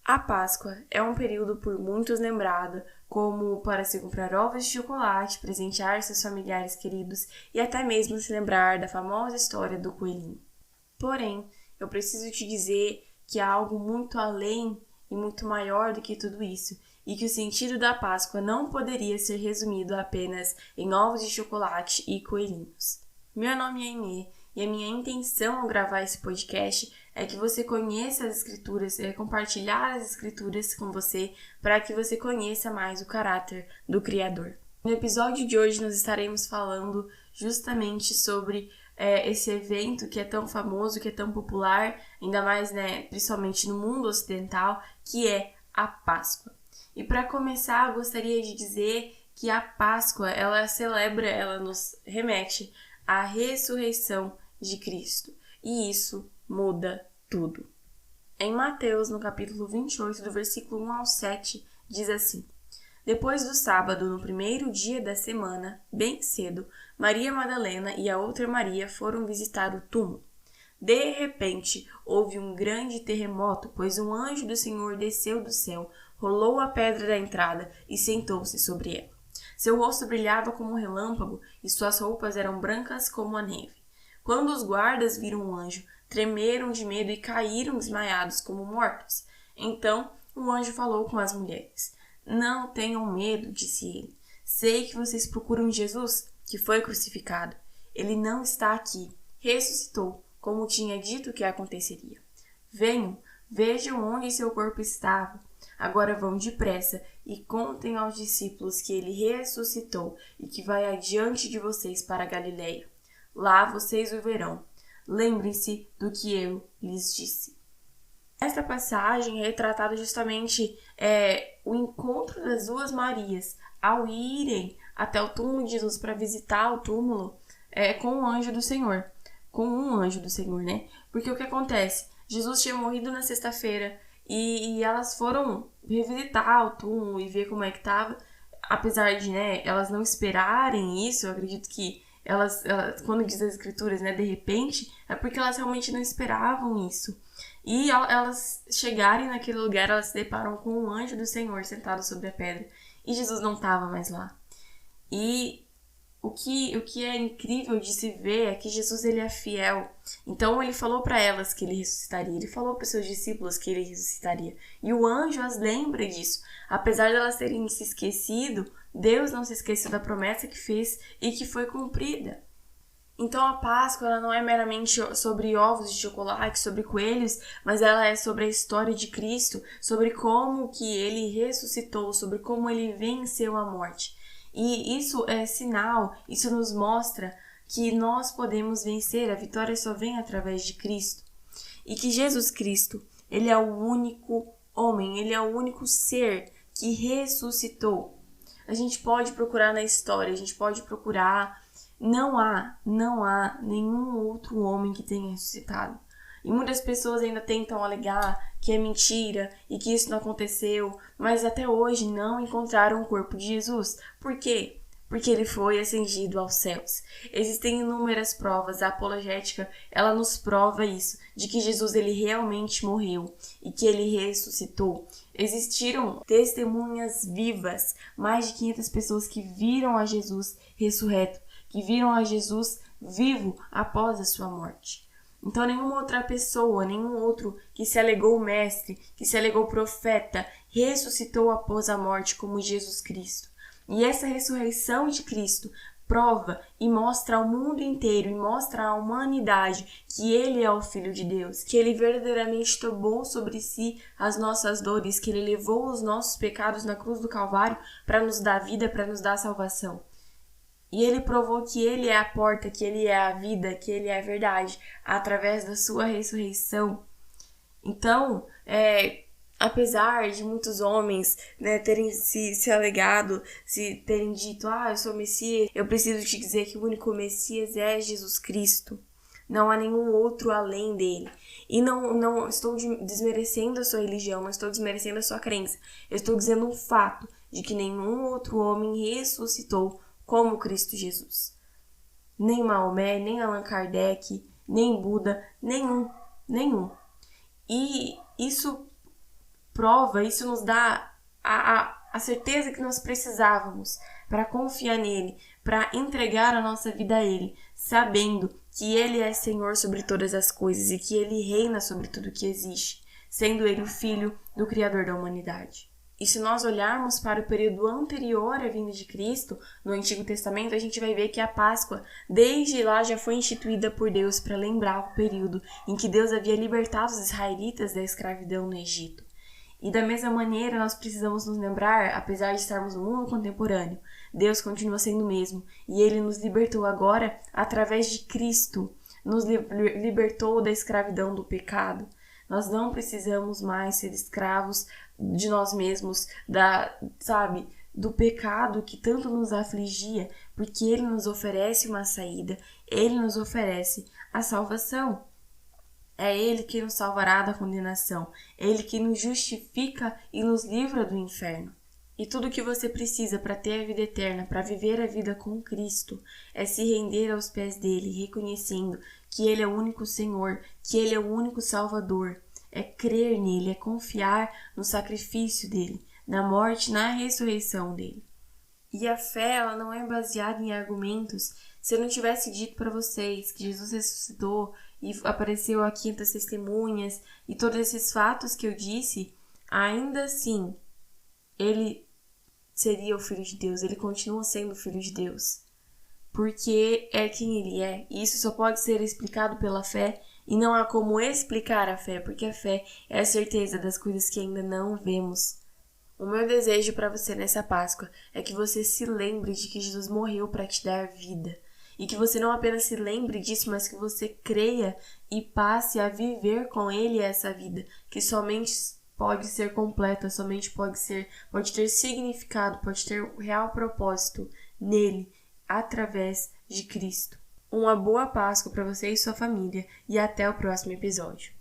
A Páscoa é um período por muitos lembrado como para se comprar ovos de chocolate, presentear seus familiares queridos e até mesmo se lembrar da famosa história do coelhinho. Porém, eu preciso te dizer que há algo muito além e muito maior do que tudo isso, e que o sentido da Páscoa não poderia ser resumido apenas em ovos de chocolate e coelhinhos. Meu nome é Aimee e a minha intenção ao gravar esse podcast é que você conheça as Escrituras, compartilhar as Escrituras com você para que você conheça mais o caráter do Criador. No episódio de hoje nós estaremos falando justamente sobre esse evento que é tão famoso, que é tão popular, ainda mais, principalmente no mundo ocidental, que é a Páscoa. E para começar, eu gostaria de dizer que a Páscoa, ela nos remete à ressurreição de Cristo. E isso muda tudo. Em Mateus, no capítulo 28, do versículo 1 ao 7, diz assim: Depois do sábado, no primeiro dia da semana, bem cedo, Maria Madalena e a outra Maria foram visitar o túmulo. De repente, houve um grande terremoto, pois um anjo do Senhor desceu do céu, rolou a pedra da entrada e sentou-se sobre ela. Seu rosto brilhava como um relâmpago e suas roupas eram brancas como a neve. Quando os guardas viram o anjo, tremeram de medo e caíram desmaiados como mortos. Então, o anjo falou com as mulheres. Não tenham medo, disse ele. Sei que vocês procuram Jesus, que foi crucificado. Ele não está aqui. Ressuscitou, como tinha dito que aconteceria. Venham, vejam onde seu corpo estava. Agora vão depressa e contem aos discípulos que ele ressuscitou e que vai adiante de vocês para a Galileia. Lá vocês o verão. Lembrem-se do que eu lhes disse. Esta passagem é retratada justamente o encontro das duas Marias ao irem até o túmulo de Jesus para visitar o túmulo com o anjo do Senhor. Com um anjo do Senhor, né? Porque o que acontece? Jesus tinha morrido na sexta-feira e elas foram revisitar o túmulo e ver como é que estava. Apesar de elas não esperarem isso, eu acredito que elas quando diz as escrituras, de repente, é porque elas realmente não esperavam isso. E elas chegarem naquele lugar, elas se deparam com um anjo do Senhor sentado sobre a pedra. E Jesus não estava mais lá. E o que é incrível de se ver é que Jesus ele é fiel. Então ele falou para elas que ele ressuscitaria. Ele falou para os seus discípulos que ele ressuscitaria. E o anjo as lembra disso. Apesar de elas terem se esquecido, Deus não se esqueceu da promessa que fez e que foi cumprida. Então a Páscoa ela não é meramente sobre ovos de chocolate, sobre coelhos, mas ela é sobre a história de Cristo, sobre como que ele ressuscitou, sobre como ele venceu a morte. E isso é sinal, isso nos mostra que nós podemos vencer, a vitória só vem através de Cristo. E que Jesus Cristo, ele é o único homem, ele é o único ser que ressuscitou. A gente pode procurar na história, a gente pode procurar, não há nenhum outro homem que tenha ressuscitado. E muitas pessoas ainda tentam alegar que é mentira e que isso não aconteceu, mas até hoje não encontraram o corpo de Jesus. Por quê? Porque ele foi ascendido aos céus. Existem inúmeras provas, a apologética, ela nos prova isso, de que Jesus ele realmente morreu e que ele ressuscitou. Existiram testemunhas vivas, mais de 500 pessoas que viram a Jesus ressurreto, que viram a Jesus vivo após a sua morte. Então nenhuma outra pessoa, nenhum outro que se alegou mestre, que se alegou profeta, ressuscitou após a morte como Jesus Cristo. E essa ressurreição de Cristo prova e mostra ao mundo inteiro e mostra à humanidade que ele é o Filho de Deus, que ele verdadeiramente tomou sobre si as nossas dores, que ele levou os nossos pecados na cruz do Calvário para nos dar vida, para nos dar salvação. E ele provou que ele é a porta, que ele é a vida, que ele é a verdade, através da sua ressurreição. Então, apesar de muitos homens terem se alegado, se terem dito, eu sou Messias, eu preciso te dizer que o único Messias é Jesus Cristo. Não há nenhum outro além dele. E não estou desmerecendo a sua religião, não estou desmerecendo a sua crença. Eu estou dizendo um fato de que nenhum outro homem ressuscitou como Cristo Jesus. Nem Maomé, nem Allan Kardec, nem Buda, nenhum. E isso prova, isso nos dá a certeza que nós precisávamos para confiar nele, para entregar a nossa vida a ele, sabendo que ele é Senhor sobre todas as coisas e que ele reina sobre tudo que existe, sendo ele o Filho do Criador da humanidade. E se nós olharmos para o período anterior à vinda de Cristo, no Antigo Testamento, a gente vai ver que a Páscoa, desde lá, já foi instituída por Deus para lembrar o período em que Deus havia libertado os israelitas da escravidão no Egito. E da mesma maneira, nós precisamos nos lembrar, apesar de estarmos no mundo contemporâneo, Deus continua sendo o mesmo, e Ele nos libertou agora através de Cristo, nos libertou da escravidão do pecado. Nós não precisamos mais ser escravos de nós mesmos, do pecado que tanto nos afligia, porque Ele nos oferece uma saída, Ele nos oferece a salvação. É Ele que nos salvará da condenação, é Ele que nos justifica e nos livra do inferno. E tudo o que você precisa para ter a vida eterna, para viver a vida com Cristo, é se render aos pés dele, reconhecendo que Ele é o único Senhor, que Ele é o único Salvador. É crer nele, é confiar no sacrifício dele, na morte, na ressurreição dele. E a fé, ela não é baseada em argumentos. Se eu não tivesse dito para vocês que Jesus ressuscitou e apareceu a 500 testemunhas e todos esses fatos que eu disse, ainda assim, ele seria o Filho de Deus, ele continua sendo o Filho de Deus. Porque é quem ele é. E isso só pode ser explicado pela fé. E não há como explicar a fé, porque a fé é a certeza das coisas que ainda não vemos. O meu desejo para você nessa Páscoa é que você se lembre de que Jesus morreu para te dar vida. E que você não apenas se lembre disso, mas que você creia e passe a viver com Ele essa vida, que somente pode ser completa, somente pode ter significado, pode ter real propósito nele, através de Cristo. Uma boa Páscoa para você e sua família e até o próximo episódio.